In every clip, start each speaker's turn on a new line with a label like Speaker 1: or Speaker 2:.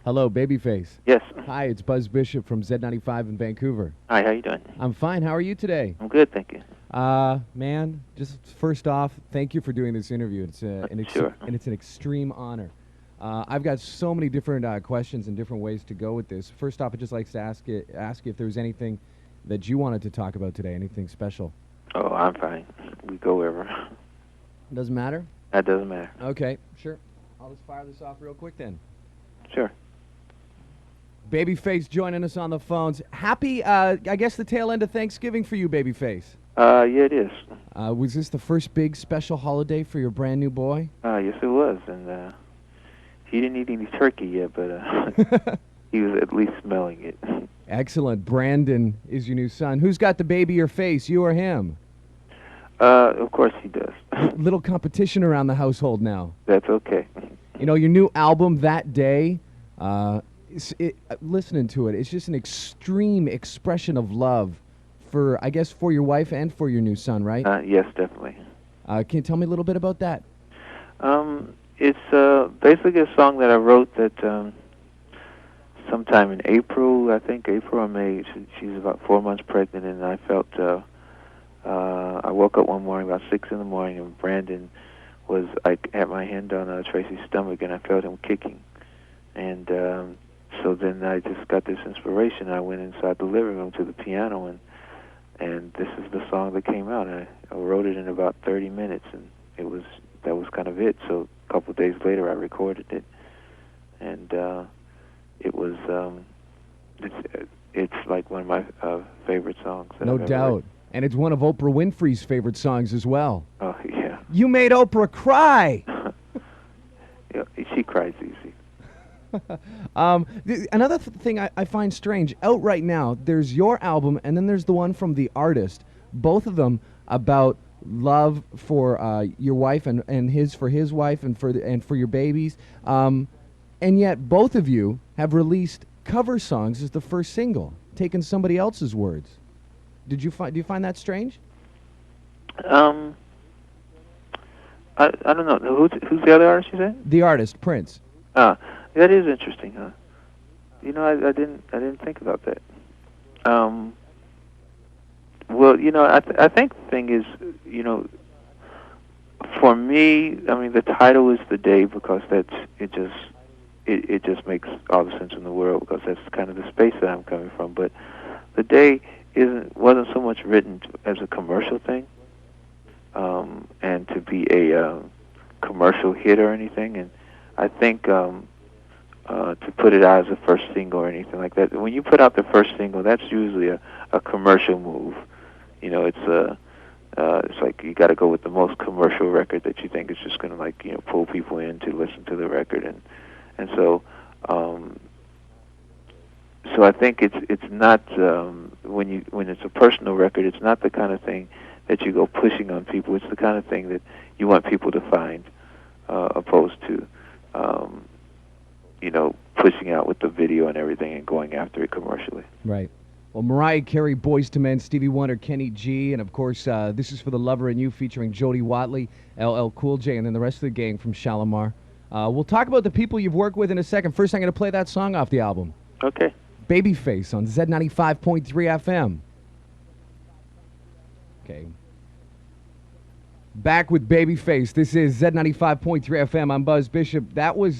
Speaker 1: Hello, Babyface.
Speaker 2: Yes.
Speaker 1: Hi, it's Buzz Bishop from Z95 in Vancouver.
Speaker 2: Hi, how you doing?
Speaker 1: I'm fine. How are you today?
Speaker 2: I'm good, thank you.
Speaker 1: Man, just first off, thank you for doing this interview. It's
Speaker 2: Sure.
Speaker 1: and it's an extreme honor. I've got so many different questions and different ways to go with this. First off, I'd just like to ask you if there was anything that you wanted to talk about today, anything special.
Speaker 2: Oh, I'm fine. We go wherever.
Speaker 1: Doesn't matter?
Speaker 2: That doesn't matter.
Speaker 1: Okay, sure. I'll just fire this off real quick then.
Speaker 2: Sure.
Speaker 1: Babyface joining us on the phones. Happy, I guess, the tail end of Thanksgiving for you, Babyface.
Speaker 2: Yeah, it is.
Speaker 1: Was this the first big special holiday for your brand new boy?
Speaker 2: Yes, it was, and he didn't eat any turkey yet, but he was at least smelling it.
Speaker 1: Excellent. Brandon is your new son. Who's got the babier face, you or him?
Speaker 2: Of course he does.
Speaker 1: Little competition around the household now.
Speaker 2: That's okay.
Speaker 1: You know, your new album, That Day, listening to it, it's just an extreme expression of love for, I guess, for your wife and for your new son, right?
Speaker 2: Yes, definitely.
Speaker 1: Can you tell me a little bit about that?
Speaker 2: It's basically a song that I wrote that sometime in April, I think April or May. She's about 4 months pregnant, and I felt I woke up one morning about 6 in the morning, and Brandon was, I had my hand on Tracy's stomach, and I felt him kicking. And so then I just got this inspiration. I went inside the living room to the piano, and this is the song that came out. I wrote it in about 30 minutes, and that was kind of it. So a couple of days later, I recorded it, and it was it's like one of my favorite songs.
Speaker 1: No
Speaker 2: I've ever
Speaker 1: doubt.
Speaker 2: written.
Speaker 1: And it's one of Oprah Winfrey's favorite songs as well.
Speaker 2: Oh yeah.
Speaker 1: You made Oprah cry.
Speaker 2: Yeah, she cries easy.
Speaker 1: Another thing I find strange, out right now, there's your album, and then there's the one from the artist. Both of them about love for your wife and his for his wife and for your babies. And yet both of you have released cover songs as the first single, taking somebody else's words. Do you find that strange?
Speaker 2: I don't know. Who's the other artist you said?
Speaker 1: The artist, Prince.
Speaker 2: That is interesting, huh? You know, I didn't think about that. Well, you know, I think the thing is, you know, for me, I mean, the title is The Day because it just makes all the sense in the world because that's kind of the space that I'm coming from. But The Day wasn't so much written as a commercial thing, and to be a commercial hit or anything. And I think to put it out as a first single or anything like that, when you put out the first single, that's usually a commercial move. You know, it's like you got to go with the most commercial record that you think is just going to, like, you know, pull people in to listen to the record, and so I think it's not when it's a personal record, it's not the kind of thing that you go pushing on people. It's the kind of thing that you want people to find, opposed to you know, pushing out with the video and everything and going after it commercially.
Speaker 1: Right. Well, Mariah Carey, Boyz II Men, Stevie Wonder, Kenny G, and of course, This Is for the Lover and You featuring Jody Watley, LL Cool J, and then the rest of the gang from Shalimar. We'll talk about the people you've worked with in a second. First, I'm going to play that song off the album.
Speaker 2: Okay.
Speaker 1: Babyface on Z95.3 FM. Okay. Back with Babyface. This is Z95.3 FM. I'm Buzz Bishop.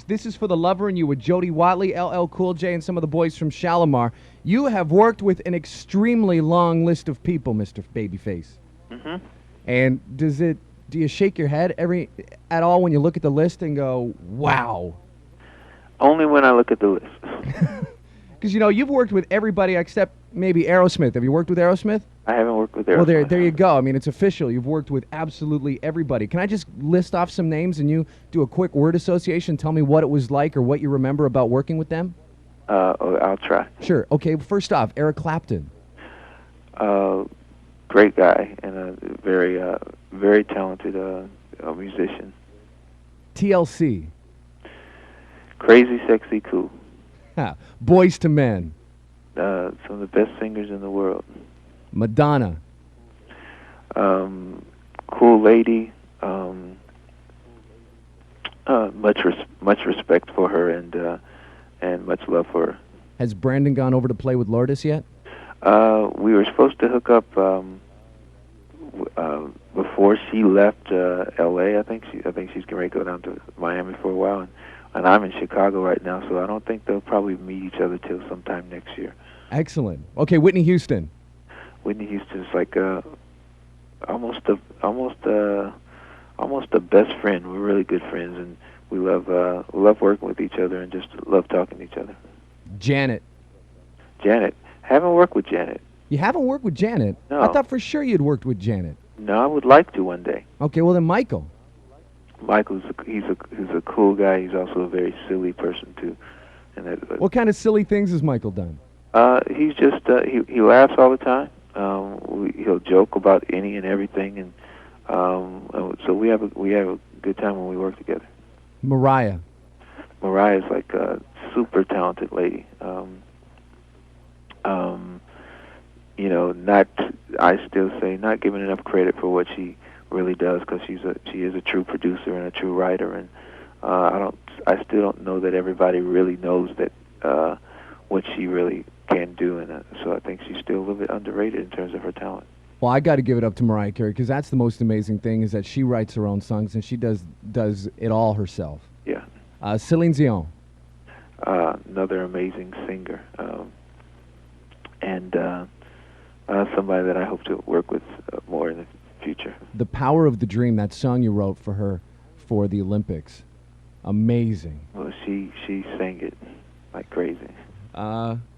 Speaker 1: This Is for the Lover and You with Jody Watley, LL Cool J, and some of the boys from Shalimar. You have worked with an extremely long list of people, Mr. Babyface.
Speaker 2: Mm-hmm.
Speaker 1: And do you shake your head at all when you look at the list and go, wow?
Speaker 2: Only when I look at the list.
Speaker 1: Because, you know, you've worked with everybody except maybe Aerosmith. Have you worked with Aerosmith?
Speaker 2: I haven't worked with Eric.
Speaker 1: Well, there you go. I mean, it's official. You've worked with absolutely everybody. Can I just list off some names and you do a quick word association? Tell me what it was like or what you remember about working with them?
Speaker 2: I'll try.
Speaker 1: Sure. Okay, first off, Eric Clapton.
Speaker 2: Great guy and a very, very talented musician.
Speaker 1: TLC.
Speaker 2: Crazy, sexy, cool.
Speaker 1: Boyz II Men.
Speaker 2: Some of the best singers in the world.
Speaker 1: Madonna.
Speaker 2: Cool lady. Much respect for her, and and much love for her.
Speaker 1: Has Brandon gone over to play with Lourdes yet?
Speaker 2: We were supposed to hook up before she left L.A. I think she's getting ready to go down to Miami for a while, and I'm in Chicago right now, so I don't think they'll probably meet each other till sometime next year.
Speaker 1: Excellent. Okay, Whitney Houston.
Speaker 2: Whitney Houston's like almost a best friend. We're really good friends, and we love working with each other and just love talking to each other.
Speaker 1: Janet.
Speaker 2: Janet. Haven't worked with Janet.
Speaker 1: You haven't worked with Janet?
Speaker 2: No.
Speaker 1: I thought for sure you'd worked with Janet.
Speaker 2: No, I would like to one day.
Speaker 1: Okay, well then Michael.
Speaker 2: Michael's he's a cool guy. He's also a very silly person too. And
Speaker 1: what kind of silly things has Michael done?
Speaker 2: He's just he laughs all the time. He'll joke about any and everything, and so we have a good time when we work together.
Speaker 1: Mariah.
Speaker 2: Mariah's like a super talented lady. I still say not giving enough credit for what she really does, because she is a true producer and a true writer, and I still don't know that everybody really knows that what she really can do, and so I think she's still a little bit underrated in terms of her talent.
Speaker 1: Well, I got to give it up to Mariah Carey, because that's the most amazing thing, is that she writes her own songs and she does it all herself.
Speaker 2: Yeah.
Speaker 1: Celine Dion.
Speaker 2: Another amazing singer, and somebody that I hope to work with more in the future.
Speaker 1: The Power of the Dream, that song you wrote for her for the Olympics. Amazing.
Speaker 2: Well, she sang it like crazy.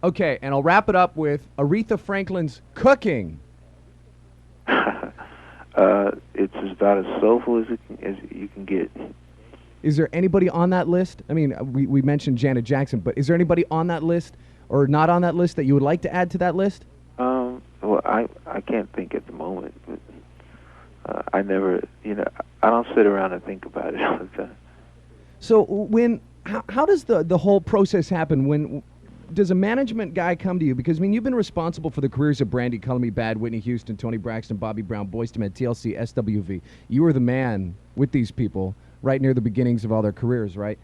Speaker 1: Okay, and I'll wrap it up with Aretha Franklin's Cooking.
Speaker 2: It's about as soulful as you can get.
Speaker 1: Is there anybody on that list? I mean, we mentioned Janet Jackson, but is there anybody on that list or not on that list that you would like to add to that list?
Speaker 2: Well, I can't think at the moment, but I never, I don't sit around and think about it all the time.
Speaker 1: So how does the whole process happen? When does a management guy come to you? Because, I mean, you've been responsible for the careers of Brandy, Color Me Bad, Whitney Houston, Toni Braxton, Bobby Brown, Boyz II Men, TLC, SWV. You were the man with these people right near the beginnings of all their careers, right?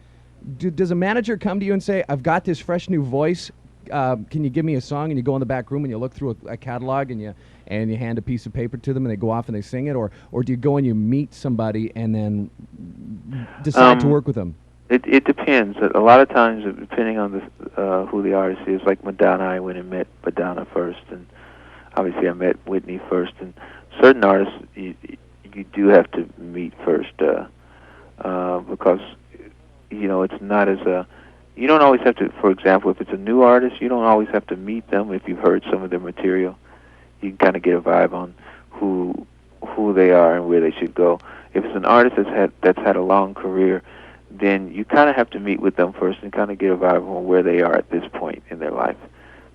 Speaker 1: Does a manager come to you and say, I've got this fresh new voice, can you give me a song? And you go in the back room and you look through a catalog and you hand a piece of paper to them and they go off and they sing it? Or do you go and you meet somebody and then decide to work with them?
Speaker 2: It depends. A lot of times, depending on who the artist is, like Madonna, I went and met Madonna first, and obviously I met Whitney first. And certain artists, you do have to meet first, because it's not as you don't always have to. For example, if it's a new artist, you don't always have to meet them. If you've heard some of their material, you can kind of get a vibe on who they are and where they should go. If it's an artist that's had a long career, then you kind of have to meet with them first and kind of get a vibe on where they are at this point in their life,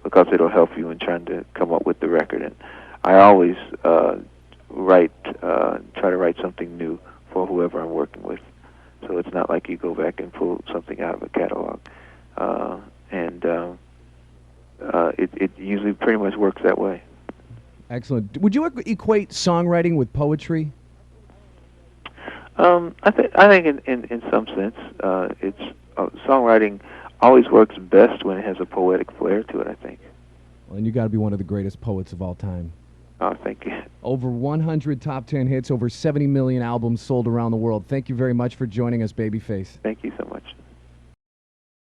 Speaker 2: because it'll help you in trying to come up with the record. And I always try to write something new for whoever I'm working with. So it's not like you go back and pull something out of a catalog. It usually pretty much works that way.
Speaker 1: Excellent. Would you equate songwriting with poetry?
Speaker 2: I think in some sense, it's songwriting always works best when it has a poetic flair to it, I think.
Speaker 1: Well, and you got to be one of the greatest poets of all time.
Speaker 2: Oh, thank you.
Speaker 1: Over 100 top 10 hits, over 70 million albums sold around the world. Thank you very much for joining us, Babyface.
Speaker 2: Thank you so much.